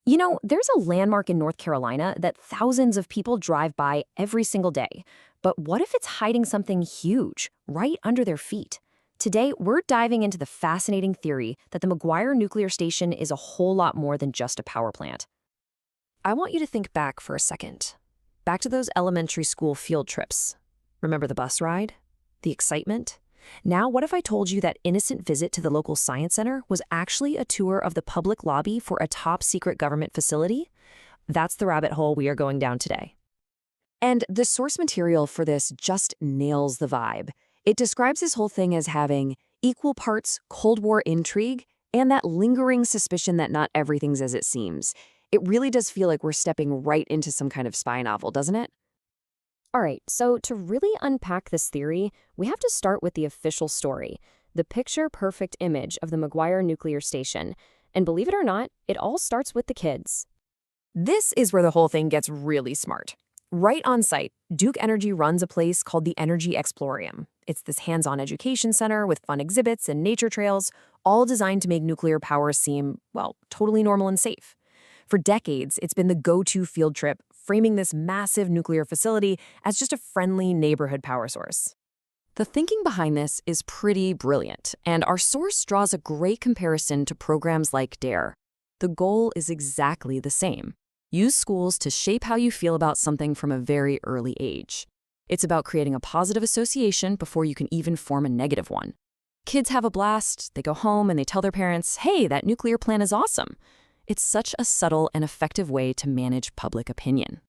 You know, there's a landmark in North Carolina that thousands of people drive by every single day. But what if it's hiding something huge right under their feet? Today, we're diving into the fascinating theory that the McGuire nuclear station is a whole lot more than just a power plant. I want you to think back for a second. Back to those elementary school field trips. Remember the bus ride? The excitement? Now, what if I told you that innocent visit to the local science center was actually a tour of the public lobby for a top-secret government facility? That's the rabbit hole we are going down today. And the source material for this just nails the vibe. It describes this whole thing as having equal parts Cold War intrigue and that lingering suspicion that not everything's as it seems. It really does feel like we're stepping right into some kind of spy novel, doesn't it? All right, so to really unpack this theory, we have to start with the official story, the picture-perfect image of the McGuire nuclear station. And believe it or not, it all starts with the kids. This is where the whole thing gets really smart. Right on site, Duke Energy runs a place called the Explorium. It's this hands-on education center with fun exhibits and nature trails, all designed to make nuclear power seem, well, totally normal and safe. For decades, it's been the go-to field trip, framing this massive nuclear facility as just a friendly neighborhood power source. The thinking behind this is pretty brilliant, and our source draws a great comparison to programs like DARE. The goal is exactly the same. Use schools to shape how you feel about something from a very early age. It's about creating a positive association before you can even form a negative one. Kids have a blast, they go home and they tell their parents, hey, that nuclear plant is awesome. It's such a subtle and effective way to manage public opinion.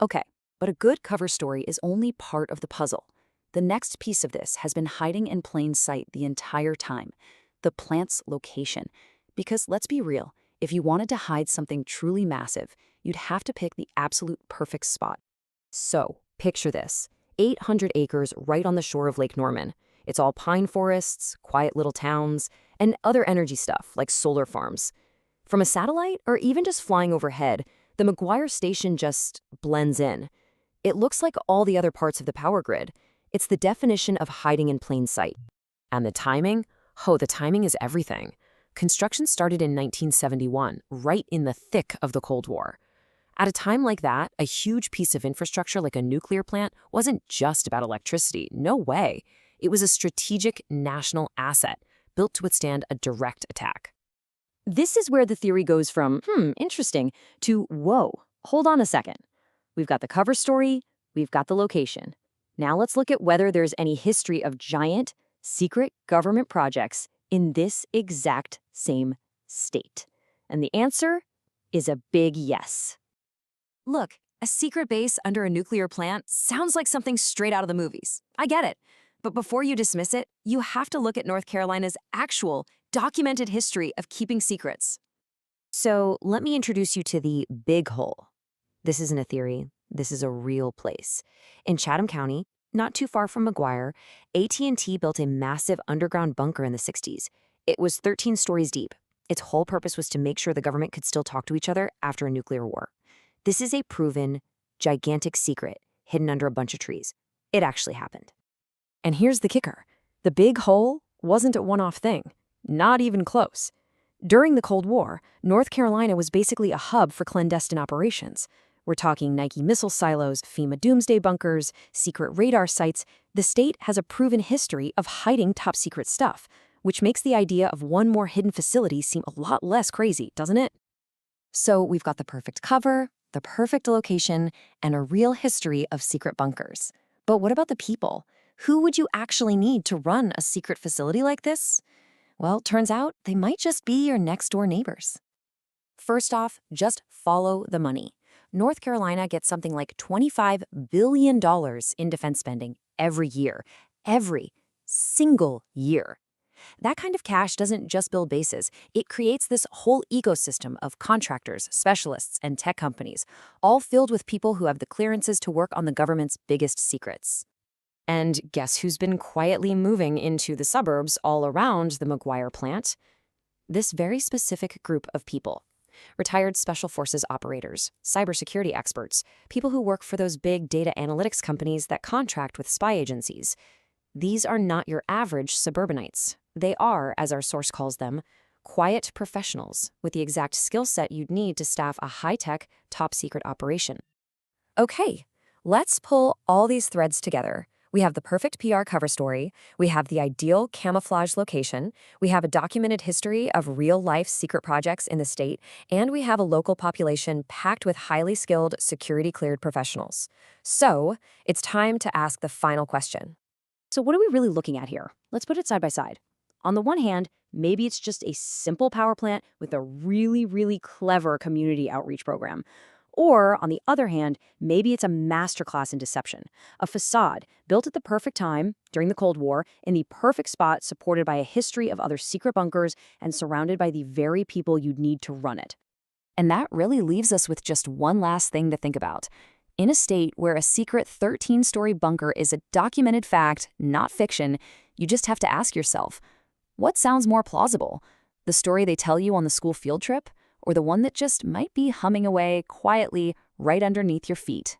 Okay, but a good cover story is only part of the puzzle. The next piece of this has been hiding in plain sight the entire time, the plant's location. Because let's be real, if you wanted to hide something truly massive, you'd have to pick the absolute perfect spot. So, picture this, 800 acres right on the shore of Lake Norman. It's all pine forests, quiet little towns, and other energy stuff like solar farms. From a satellite, or even just flying overhead, the McGuire station just blends in. It looks like all the other parts of the power grid. It's the definition of hiding in plain sight. And the timing? Oh, the timing is everything. Construction started in 1971, right in the thick of the Cold War. At a time like that, a huge piece of infrastructure like a nuclear plant wasn't just about electricity. No way. It was a strategic national asset built to withstand a direct attack. This is where the theory goes from, interesting, to, whoa, hold on a second. We've got the cover story, we've got the location. Now let's look at whether there's any history of giant, secret government projects in this exact same state. And the answer is a big yes. Look, a secret base under a nuclear plant sounds like something straight out of the movies. I get it. But before you dismiss it, you have to look at North Carolina's actual, documented history of keeping secrets. So let me introduce you to the Big Hole. This isn't a theory. This is a real place. In Chatham County, not too far from McGuire, AT&T built a massive underground bunker in the 60s. It was 13 stories deep. Its whole purpose was to make sure the government could still talk to each other after a nuclear war. This is a proven, gigantic secret hidden under a bunch of trees. It actually happened. And here's the kicker. The Big Hole wasn't a one-off thing. Not even close. During the Cold War, North Carolina was basically a hub for clandestine operations. We're talking Nike missile silos, FEMA doomsday bunkers, secret radar sites. The state has a proven history of hiding top-secret stuff, which makes the idea of one more hidden facility seem a lot less crazy, doesn't it? So we've got the perfect cover, the perfect location, and a real history of secret bunkers. But what about the people? Who would you actually need to run a secret facility like this? Well, turns out they might just be your next-door neighbors. First off, just follow the money. North Carolina gets something like $25 billion in defense spending every year. Every single year. That kind of cash doesn't just build bases. It creates this whole ecosystem of contractors, specialists, and tech companies, all filled with people who have the clearances to work on the government's biggest secrets. And guess who's been quietly moving into the suburbs all around the McGuire plant? This very specific group of people. Retired Special Forces operators, cybersecurity experts, people who work for those big data analytics companies that contract with spy agencies. These are not your average suburbanites. They are, as our source calls them, quiet professionals with the exact skill set you'd need to staff a high-tech, top-secret operation. Okay, let's pull all these threads together. We have the perfect PR cover story, we have the ideal camouflage location, we have a documented history of real-life secret projects in the state, and we have a local population packed with highly skilled, security-cleared professionals. So, it's time to ask the final question. So what are we really looking at here? Let's put it side by side. On the one hand, maybe it's just a simple power plant with a really clever community outreach program. Or, on the other hand, maybe it's a masterclass in deception, a facade built at the perfect time, during the Cold War, in the perfect spot supported by a history of other secret bunkers and surrounded by the very people you'd need to run it. And that really leaves us with just one last thing to think about. In a state where a secret 13-story bunker is a documented fact, not fiction, you just have to ask yourself, what sounds more plausible? The story they tell you on the school field trip? Or the one that just might be humming away quietly right underneath your feet?